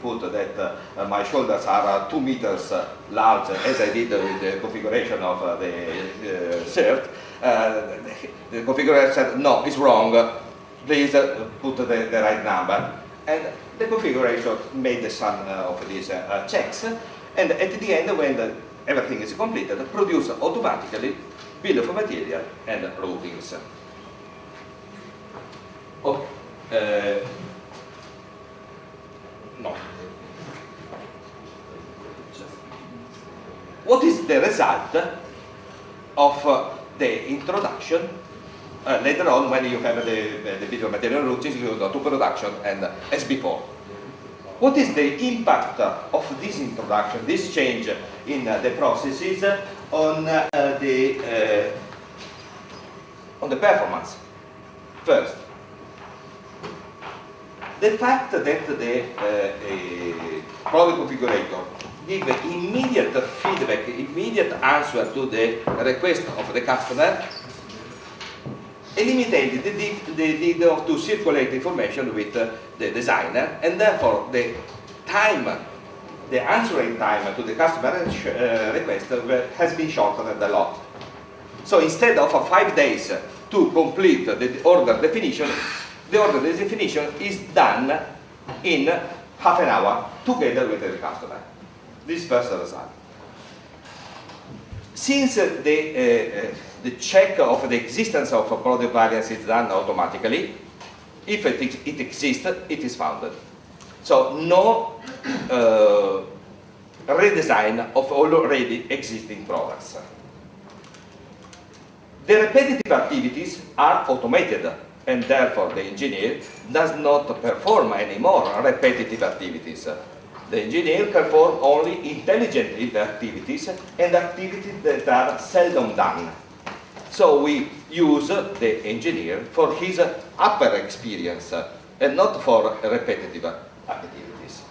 put that my shoulders are 2 meters large, as I did with the configuration of the shirt, the configurator said, no, it's wrong, please put the right number. And the configuration made some of these checks, and at the end, when everything is completed, produce automatically bill of material and routings. Okay. No. What is the result of the introduction? Later on, when you have the bill of material routings, you go to production and as before. What is the impact of this introduction, this change in the processes on the performance? First, the fact that the product configurator give immediate feedback, immediate answer to the request of the customer, eliminated the need to circulate information with the designer, and therefore the time, the answering time to the customer request has been shortened a lot. So instead of 5 days to complete the order definition, the order definition is done in half an hour together with the customer. This first result. Since the check of the existence of a product variance is done automatically, if it exists, it is founded. So no redesign of already existing products. The repetitive activities are automated, and therefore the engineer does not perform anymore repetitive activities. The engineer performs only intelligent activities and activities that are seldom done. So we use the engineer for his upper experience and not for repetitive activities.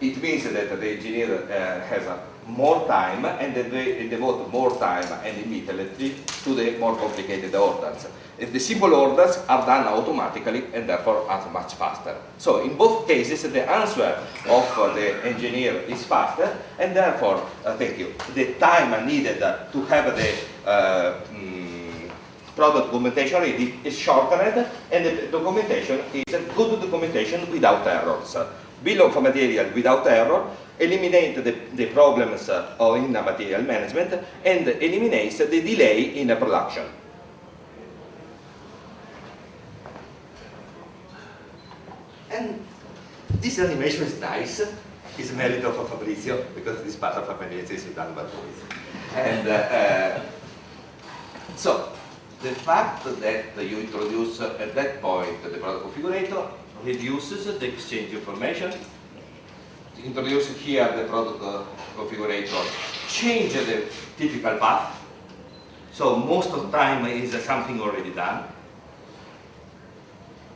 It means that the engineer has more time and they devote more time and immediately to the more complicated orders. The simple orders are done automatically and therefore are much faster. So in both cases, the answer of the engineer is faster, and therefore, thank you, the time needed to have the product documentation ready is shortened, and the documentation is a good documentation without errors. Bill of material without error eliminates the problems in material management and eliminates the delay in production. And this animation is nice. It's a merit of Fabrizio, because this part of Fabrizio is done by Fabrizio. And so, the fact that you introduce at that point the product configurator reduces the exchange information. Introduce here the product configurator, change the typical path. So most of the time is something already done.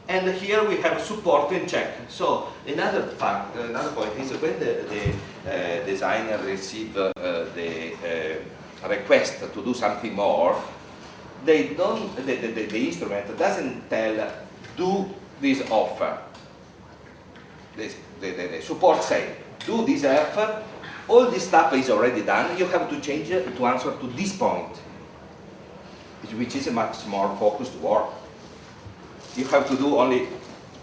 And here we have support and check. So another point is when the designer receives the request to do something more, the instrument doesn't tell do this offer. The support say do this offer. All this stuff is already done. You have to change it to answer to this point, which is a much more focused work. You have to do only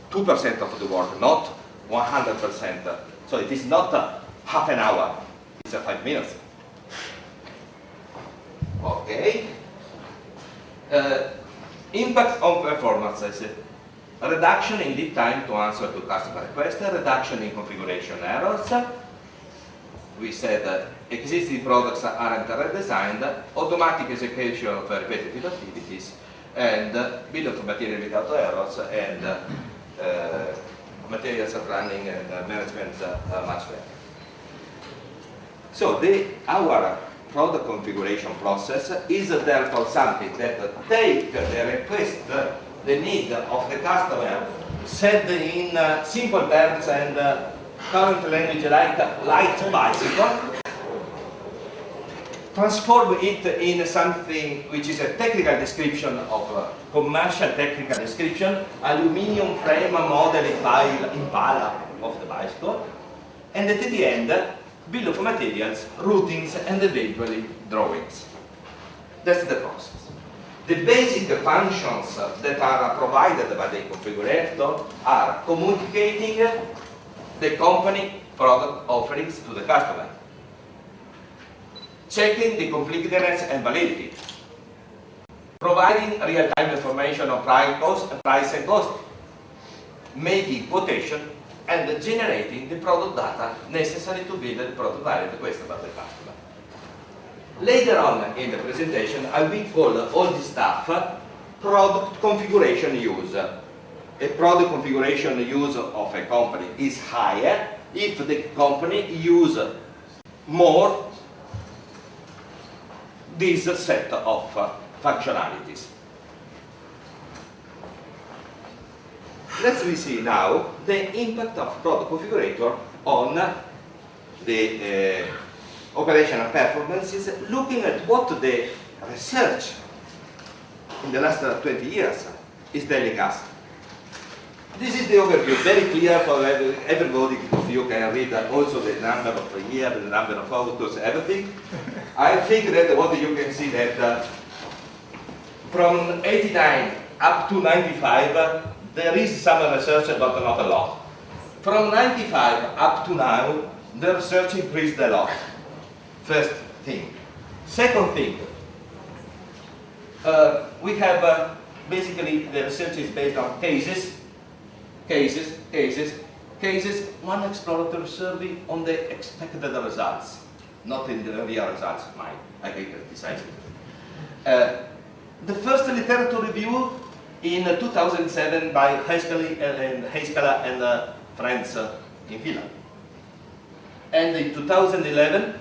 2% of the work, not 100%. So it is not half an hour, it's 5 minutes. Okay. Impact on performances. Reduction in lead time to answer to customer requests, reduction in configuration errors. We said existing products aren't redesigned, automatic execution of repetitive activities, and bill of material without errors, and materials running and management much better. So our product configuration process is therefore something that takes the request, the need of the customer, said in simple terms and current language like light bicycle, transform it in something which is a technical description of commercial technical description, aluminium frame model Impala, of the bicycle, and at the end, bill of materials, routings, and eventually drawings. That's the process. The basic functions that are provided by the configurator are communicating the company product offerings to the customer, checking the completeness and validity, providing real-time information on price and cost, making quotation, and generating the product data necessary to build the product value requested by the customer. Later on in the presentation, I will call all this stuff product configuration use. A product configuration use of a company is higher if the company uses more this set of functionalities. Let's see now the impact of product configurator on the operational performances, looking at what the research in the last 20 years is telling us. This is the overview, very clear for everybody. You can read also the number of the year, the number of photos, everything. I think that what you can see that from 89 up to 95, there is some research, but not a lot. From 95 up to now, the research increased a lot. First thing. Second thing, we have basically the research is based on cases. One exploratory survey on the expected results, not in the real results. I can criticize it. The first literature review in 2007 by Heiskala and friends in Finland. And in 2011,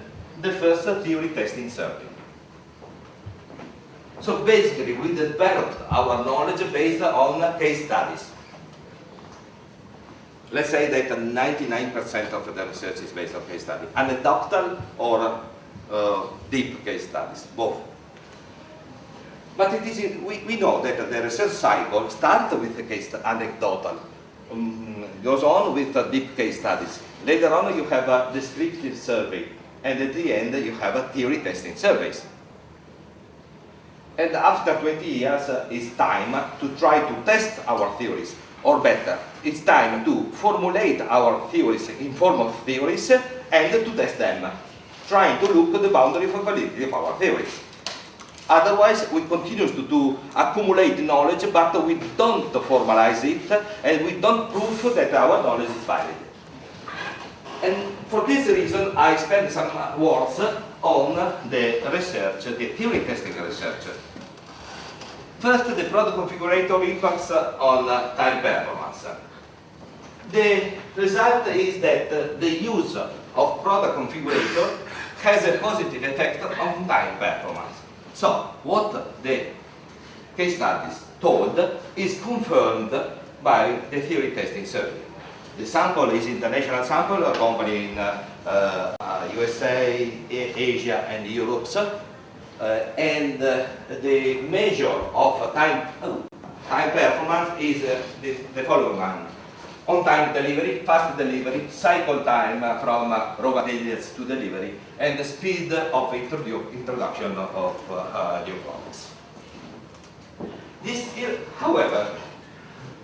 the first theory testing survey. So basically, we developed our knowledge based on case studies. Let's say that 99% of the research is based on case studies, anecdotal or deep case studies, both. But it is, we know that the research cycle starts with the case anecdotal, goes on with deep case studies. Later on you have a descriptive survey, and at the end you have a theory testing surveys. And after 20 years it's time to try to test our theories, or better, it's time to formulate our theories in form of theories and to test them, trying to look at the boundary for validity of our theories. Otherwise, we continue to accumulate knowledge, but we don't formalize it, and we don't prove that our knowledge is valid. And for this reason, I spend some words on the research, the theory testing research. First, the product configurator impacts on time performance. The result is that the use of product configurator has a positive effect on time performance. So, what the case studies told is confirmed by the theory testing survey. The sample is international sample, a company in USA, Asia, and Europe. And the measure of time performance is the following one. On-time delivery, fast delivery, cycle time from raw materials to delivery, and the speed of introduction of new products. This is, however,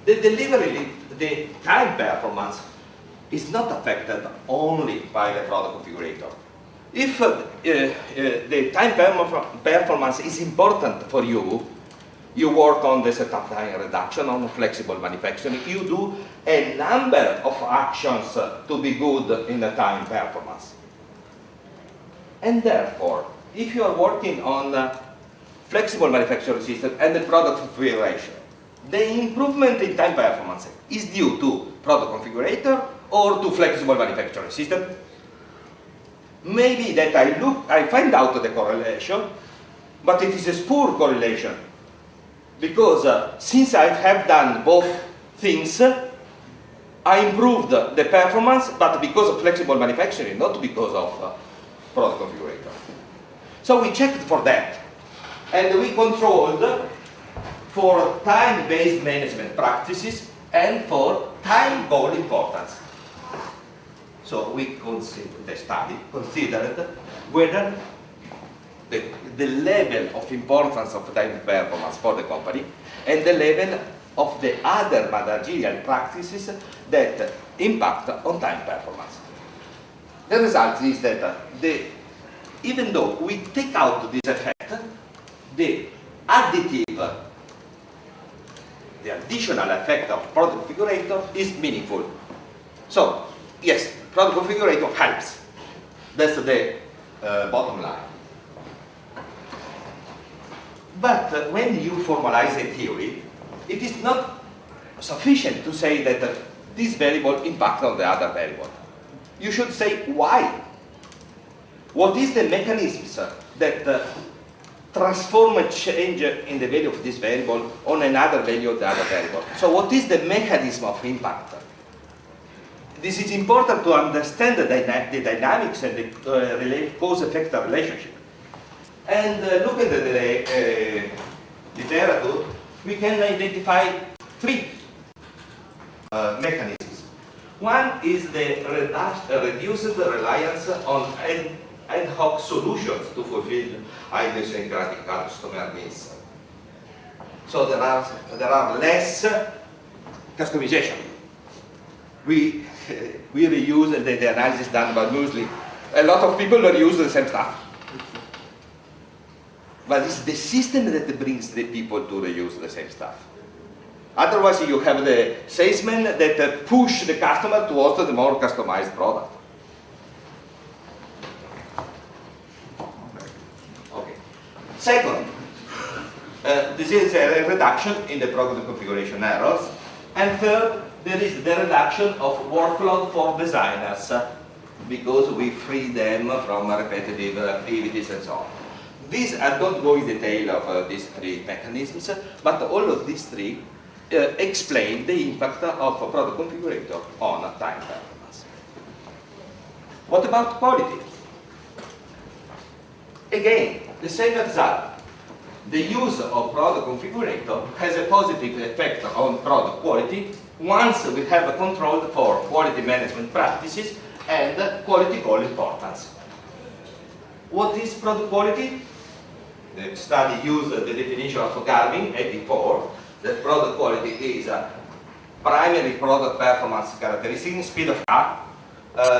the time performance is not affected only by the product configurator. If the time performance is important for you, you work on the setup time reduction, on flexible manufacturing. You do a number of actions to be good in the time performance. And therefore, if you are working on flexible manufacturing system and the product configuration, the improvement in time performance is due to product configurator or to flexible manufacturing system. Maybe that I find out the correlation, but it is a poor correlation. Because since I have done both things, I improved the performance, but because of flexible manufacturing, not because of product configurator. So we checked for that, and we controlled for time-based management practices and for time goal importance. So we the study considered whether the level of importance of time performance for the company and the level of the other managerial practices that impact on time performance. The result is that even though we take out this effect, the additional effect of product configurator is meaningful. So, yes, product configurator helps. That's the bottom line. But when you formalize a theory, it is not sufficient to say that this variable impacts on the other variable. You should say why. What is the mechanisms that transform a change in the value of this variable on another value of the other variable? So what is the mechanism of impact? This is important to understand the dynamics and the cause-effect relationship. And looking at the literature, we can identify three mechanisms. One is the reduced reliance on ad hoc solutions to fulfill idiosyncratic customer needs. So there are less customization. We reuse the analysis done by Muesli. A lot of people reuse the same stuff. But it's the system that brings the people to reuse the same stuff. Otherwise, you have the salesman that push the customer towards the more customized product. Okay. Second, this is a reduction in the product configuration errors. And third, there is the reduction of workload for designers because we free them from repetitive activities and so on. I don't go in detail of these three mechanisms, but all of these three explain the impact of a product configurator on time performance. What about quality? Again, the same result. The use of product configurator has a positive effect on product quality once we have a control for quality management practices and quality goal importance. What is product quality? The study used the definition of Garvin, 84, that product quality is primary product performance characteristic, speed of car,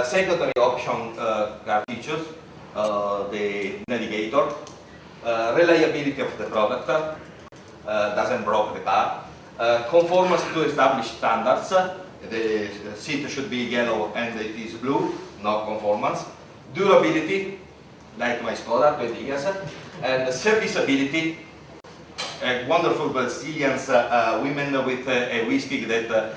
secondary option car features, the navigator, reliability of the product, doesn't break the car, conformance to established standards, the seat should be yellow and it is blue, no conformance, durability, like my Skoda, 20 years, and serviceability, wonderful Brazilians, women with a whiskey that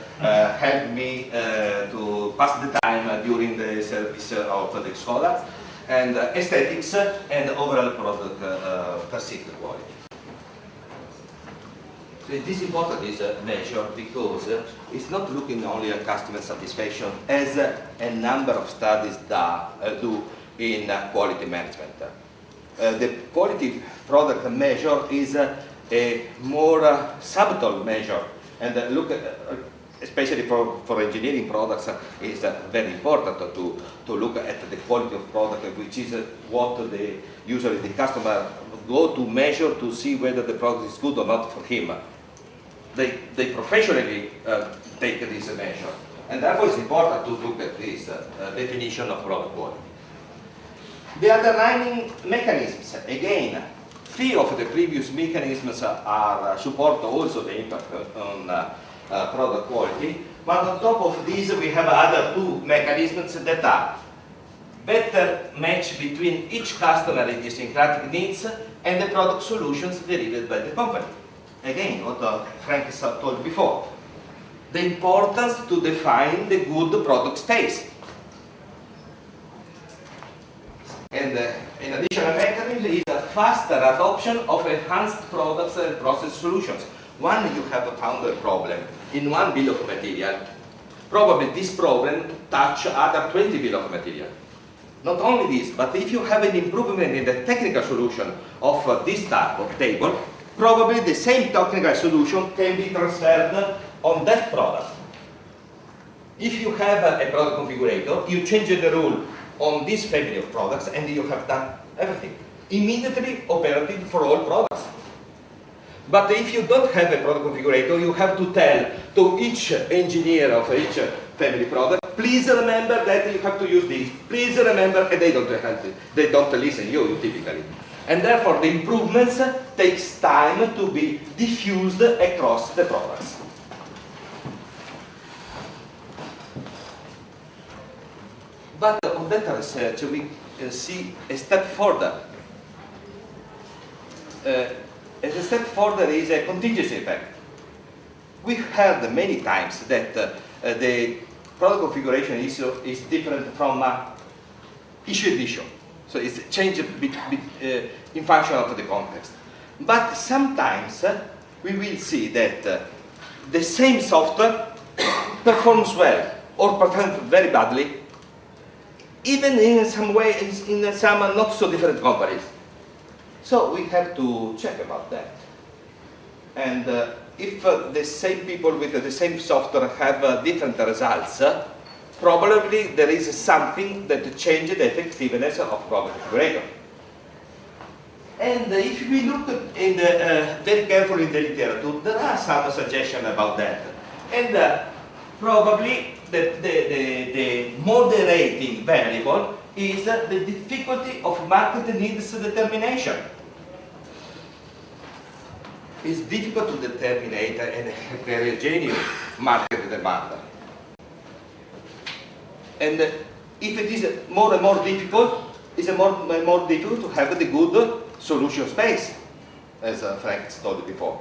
helped me to pass the time during the service of the Skoda, and aesthetics and overall product perceived quality. So it is important, this measure, because it's not looking only at customer satisfaction as a number of studies do in quality management. The quality product measure is a more subtle measure, and look at, especially for engineering products, is very important to look at the quality of product, which is what usually the customer go to measure to see whether the product is good or not for him. They professionally take this measure, and therefore it's important to look at this definition of product quality. The underlying mechanisms, again, three of the previous mechanisms support also the impact on product quality, but on top of these we have other two mechanisms that are better match between each customer idiosyncratic needs and the product solutions delivered by the company. Again, what Frank told before, the importance to define the good product space. And an additional mechanism is a faster adoption of enhanced products and process solutions. When you have found a problem in one bill of material, probably this problem touches other 20 bill of material. Not only this, but if you have an improvement in the technical solution of this type of table, probably the same technical solution can be transferred on that product. If you have a product configurator, you change the rule on this family of products and you have done everything. Immediately operative for all products. But if you don't have a product configurator, you have to tell to each engineer of each family product, please remember that you have to use this. Please remember, and they don't help it. They don't listen you typically. And therefore the improvements takes time to be diffused across the products. But on data research, we see a step further. A step further is a contingency effect. We've heard many times that the product configuration issue is different from issue to issue. So it's changed in function of the context. But sometimes we will see that the same software performs well or performs very badly, even in some ways, in some not so different companies. So we have to check about that. And if the same people with the same software have different results, probably there is something that changes the effectiveness of product configurator. And if we look in very carefully in the literature, there are some suggestions about that. And probably the moderating variable is the difficulty of market needs determination. It's difficult to determine a heterogeneous market demand. And if it is more and more difficult, it's more and more difficult to have the good solution space, as Frank told before.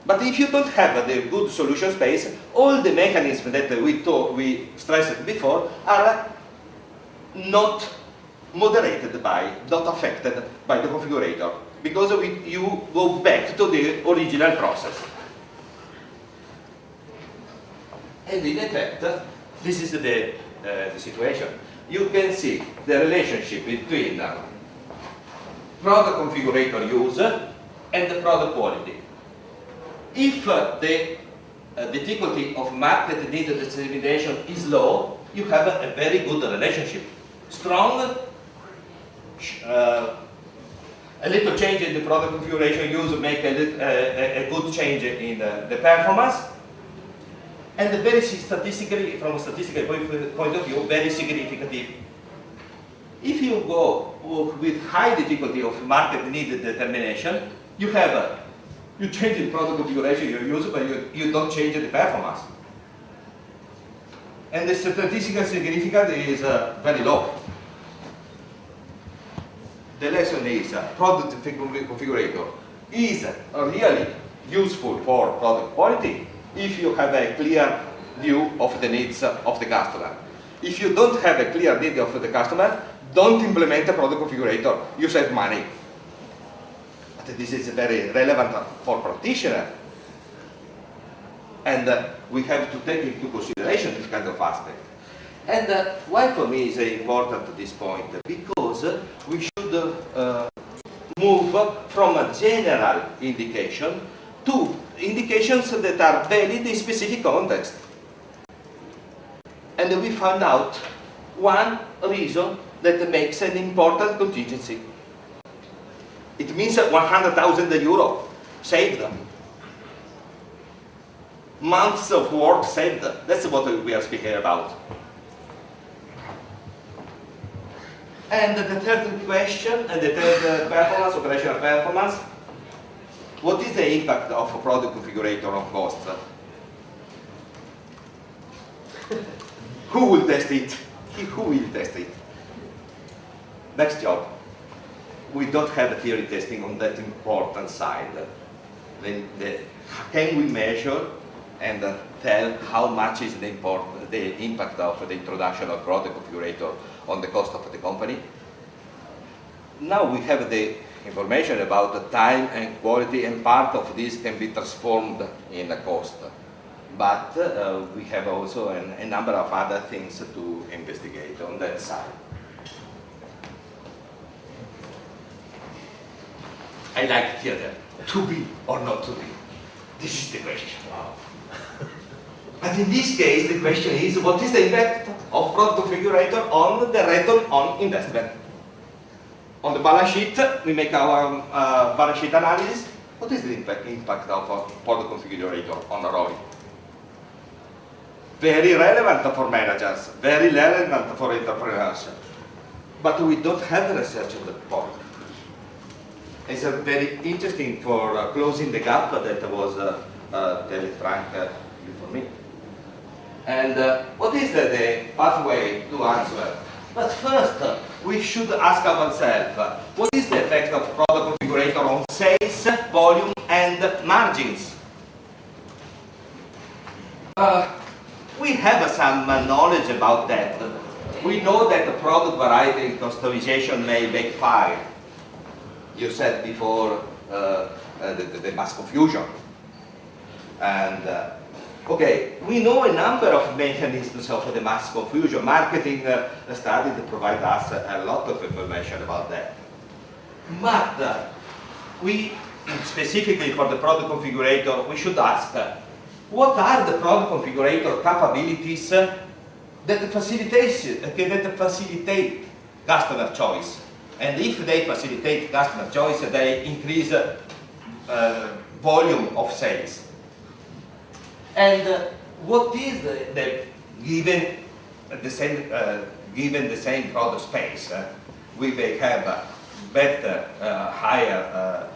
But if you don't have the good solution space, all the mechanisms that we stressed before are not moderated not affected by the configurator, because you go back to the original process. And in effect, this is the situation. You can see the relationship between product configurator use and the product quality. If the difficulty of market need determination is low, you have a very good relationship. Strong, a little change in the product configuration use make a good change in the performance, and very statistically, from a statistical point of view, very significant. If you go with high difficulty of market need determination, you change the product configuration you use, but you don't change the performance. And the statistical significance is very low. The lesson is product configurator is really useful for product quality if you have a clear view of the needs of the customer. If you don't have a clear need of the customer, don't implement a product configurator. You save money. But this is very relevant for practitioners. And we have to take into consideration this kind of aspect. And why for me is important at this point? Because we should move from a general indication to indications that are valid in specific context. And we found out one reason that makes an important contingency. It means 100,000 euro saved. Months of work saved. That's what we are speaking about. And the third question, and the third performance, operational performance, what is the impact of a product configurator on cost? Who will test it? Who will test it? Next job. We don't have theory testing on that important side. Can we measure and tell how much is the impact of the introduction of product configurator on the cost of the company? Now we have the information about the time and quality, and part of this can be transformed in a cost. But we have also a number of other things to investigate on that side. I like theater. To be or not to be? This is the question. Wow. And in this case, the question is, what is the impact of product configurator on the return on investment? On the balance sheet, we make our balance sheet analysis. What is the impact of a product configurator on the ROI? Very relevant for managers, very relevant for entrepreneurs. But we don't have the research on the point. It's very interesting for closing the gap that was telling Frank before me. And what is the pathway to answer? But first, we should ask ourselves, what is the effect of product configurator on sales, volume, and margins? We have some knowledge about that. We know that the product variety and customization may backfire. You said before the mass confusion. And okay, we know a number of mechanisms of the mass confusion. Marketing studies provide us a lot of information about that. But we, specifically for the product configurator, we should ask, what are the product configurator capabilities that facilitate customer choice? And if they facilitate customer choice, they increase volume of sales. And what is given the same product space, we may have better, higher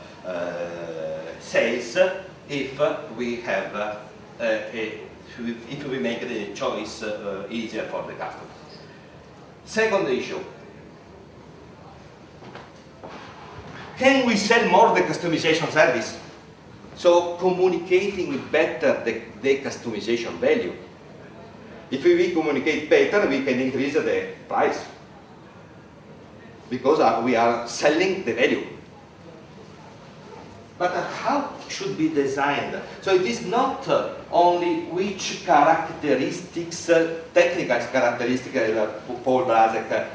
sales if we have if we make the choice easier for the customer. Second issue. Can we sell more the customization service? So communicating better the customization value. If we communicate better, we can increase the price because we are selling the value. But how should be designed? So it is not only which characteristics, technical characteristics, Paul Razek,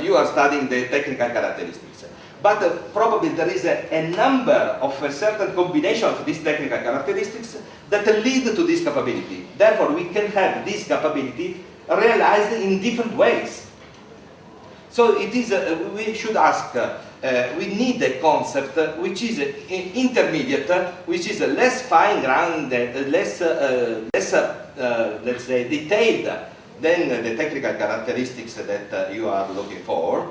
you are studying the technical characteristics. But probably there is a number of a certain combination of these technical characteristics that lead to this capability. Therefore, we can have this capability realized in different ways. So it is, we should ask, we need a concept which is intermediate, which is less fine-grained, less, let's say, detailed than the technical characteristics that you are looking for,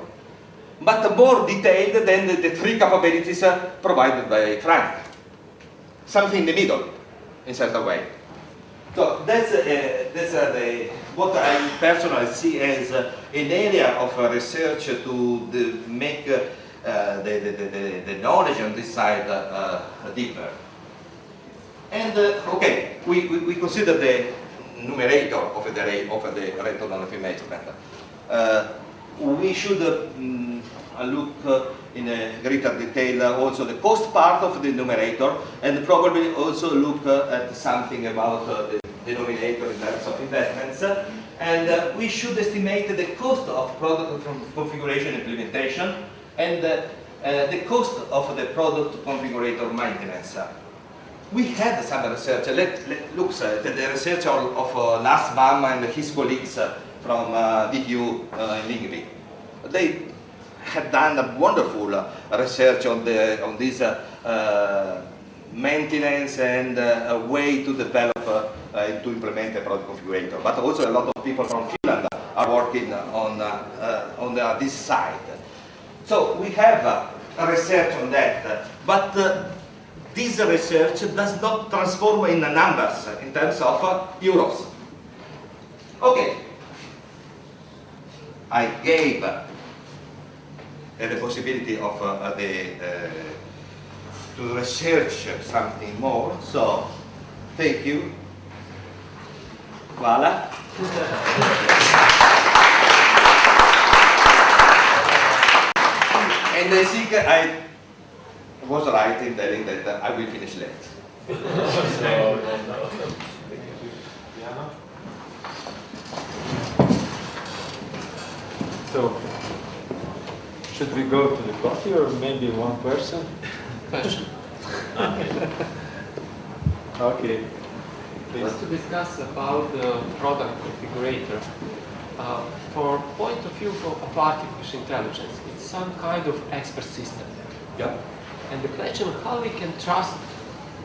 but more detailed than the three capabilities provided by Frank. Something in the middle, in a certain way. So that's what I personally see as an area of research to make the knowledge on this side deeper. And okay, we consider the numerator of the return on investment. We should look in a greater detail also the cost part of the numerator, and probably also look at something about the denominator in terms of investments. And we should estimate the cost of product configuration implementation and the cost of the product configurator maintenance. We had some research. Let's look at the research of Lars Bam and his colleagues from DTU in Ingvi. They have done a wonderful research on this maintenance and a way to develop to implement a product configurator. But also a lot of people from Finland are working on this side. So we have a research on that, but this research does not transform in numbers in terms of euros. Okay, I gave the possibility of to research something more. So thank you. Voila. And I think I was right in telling that I will finish late. So, should we go to the coffee or maybe one person? Question. Okay. please. To discuss about the product configurator. For point of view of artificial intelligence, it's some kind of expert system. Yeah. And the question how we can trust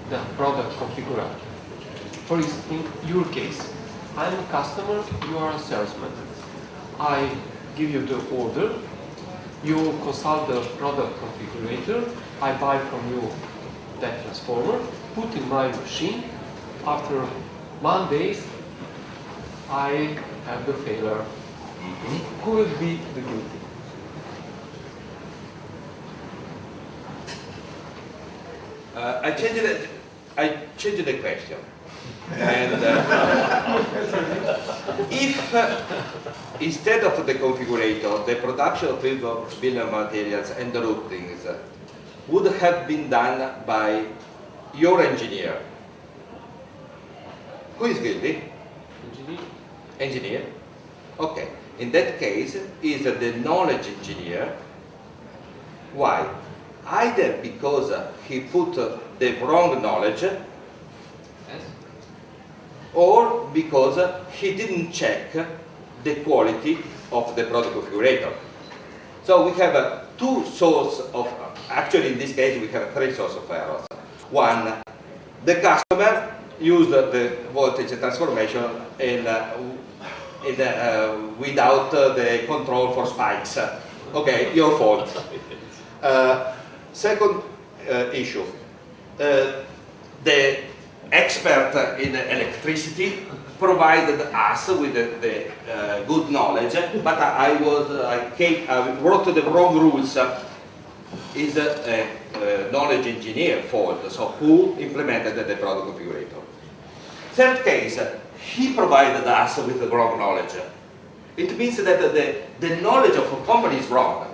the product configurator. For instance, in your case, I'm a customer, you are a salesman. I give you the order, you consult the product configurator, I buy from you that transformer, put in my machine, after 1 day, I have the failure. Who will be the guilty? I changed the question. And if instead of the configurator, the production of bill of materials and the routings would have been done by your engineer, who is guilty? Engineer. Engineer. Okay. In that case, is the knowledge engineer. Why? Either because he put the wrong knowledge, Yes. or because he didn't check the quality of the product configurator. So we have two sources of, actually in this case we have three sources of errors. One, the customer used the voltage transformation without the control for spikes. Okay, your fault. Second issue, the expert in electricity provided us with the good knowledge, but I wrote the wrong rules. Is a knowledge engineer fault, so who implemented the product configurator. Third case, he provided us with the wrong knowledge. It means that the knowledge of a company is wrong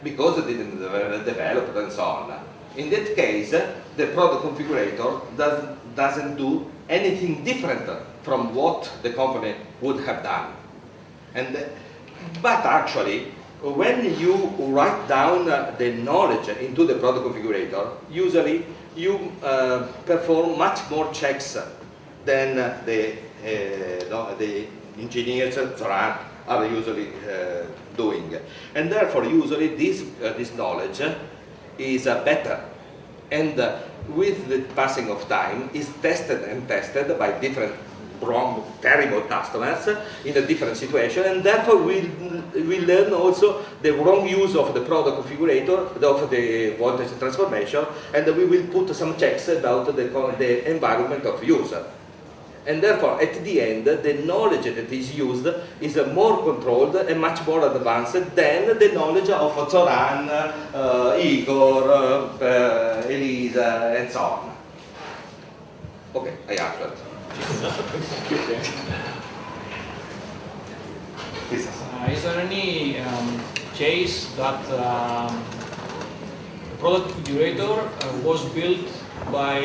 because it didn't develop and so on. In that case, the product configurator doesn't do anything different from what the company would have done. But actually, when you write down the knowledge into the product configurator, usually you perform much more checks than the engineers are usually doing. And therefore, usually this knowledge is better. And with the passing of time, is tested and tested by different wrong, terrible customers in a different situation, and therefore we learn also the wrong use of the product configurator, of the voltage transformation, and we will put some checks about the environment of use. And therefore, at the end, the knowledge that is used is more controlled and much more advanced than the knowledge of Zoran, Igor, Elisa, and so on. Okay, I answered. Is there any case that the product configurator was built by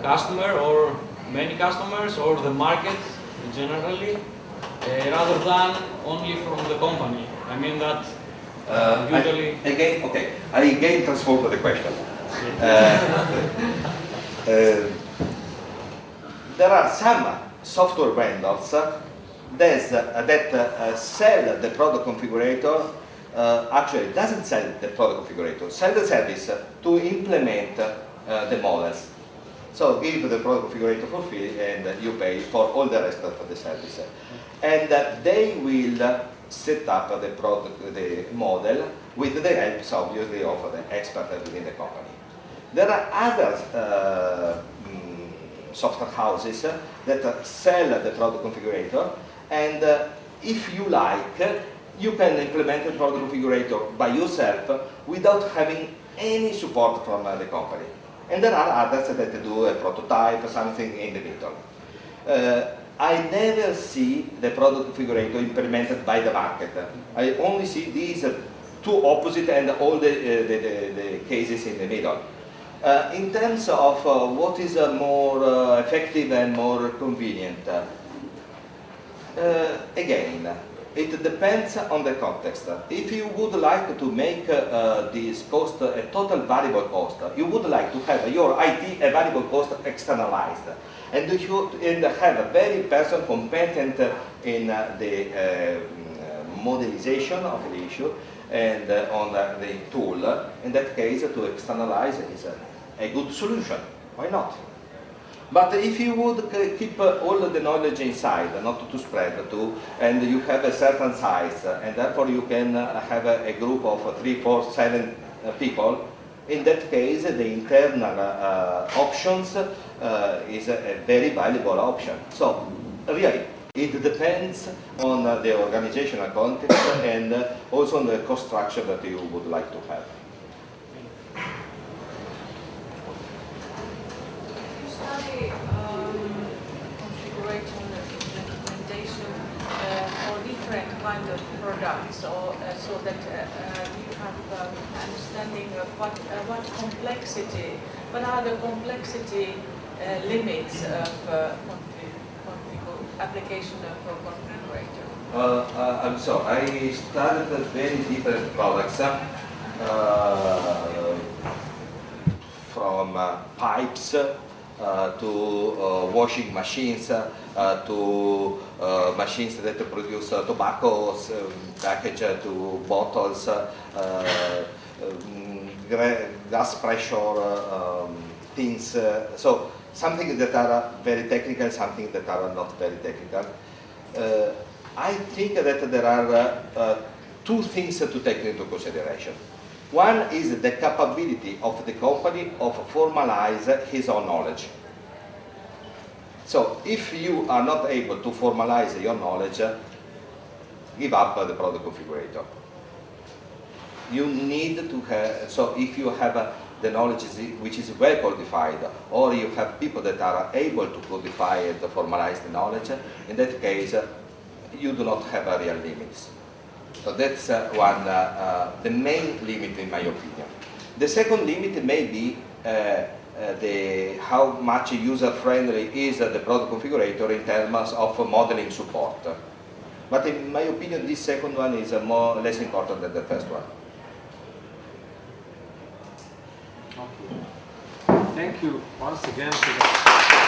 customer or many customers or the market generally, rather than only from the company? I mean that usually... I again transform the question. There are some software vendors that sell the product configurator, actually doesn't sell the product configurator, sell the service to implement the models. So give the product configurator for free and you pay for all the rest of the service. And they will set up the model with the help, obviously, of the expert within the company. There are other software houses that sell the product configurator, and if you like, you can implement the product configurator by yourself without having any support from the company. And there are others that do a prototype, something in the middle. I never see the product configurator implemented by the market. I only see these two opposite and all the cases in the middle. In terms of what is more effective and more convenient, again, it depends on the context. If you would like to make this cost a total variable cost, you would like to have your IT a variable cost externalized, and you should have a very person competent in the modelization of the issue and on the tool. In that case, to externalize is a good solution. Why not? But if you would keep all the knowledge inside, not to spread to, and you have a certain size, and therefore you can have a group of 3, 4, 7 people, in that case the internal options is a very valuable option. So really, it depends on the organizational context and also on the cost structure that you would like to have. Study configuration implementation for different kind of products, so that you have understanding of what complexity, what are the complexity limits of application of a configurator. I'm sorry, I started with very different products. From pipes to washing machines to machines that produce tobacco package to bottles, gas pressure things. So something that are very technical, something that are not very technical. I think that there are two things to take into consideration. One is the capability of the company of formalize his own knowledge. So if you are not able to formalize your knowledge, give up the product configurator. You need to have, so if you have the knowledge which is well codified, or you have people that are able to codify and formalize the knowledge, in that case, you do not have a real limits. So that's the main limit in my opinion. The second limit may be how much user-friendly is the product configurator in terms of modeling support. But in my opinion, this second one is less important than the first one. Okay. Thank you once again for that.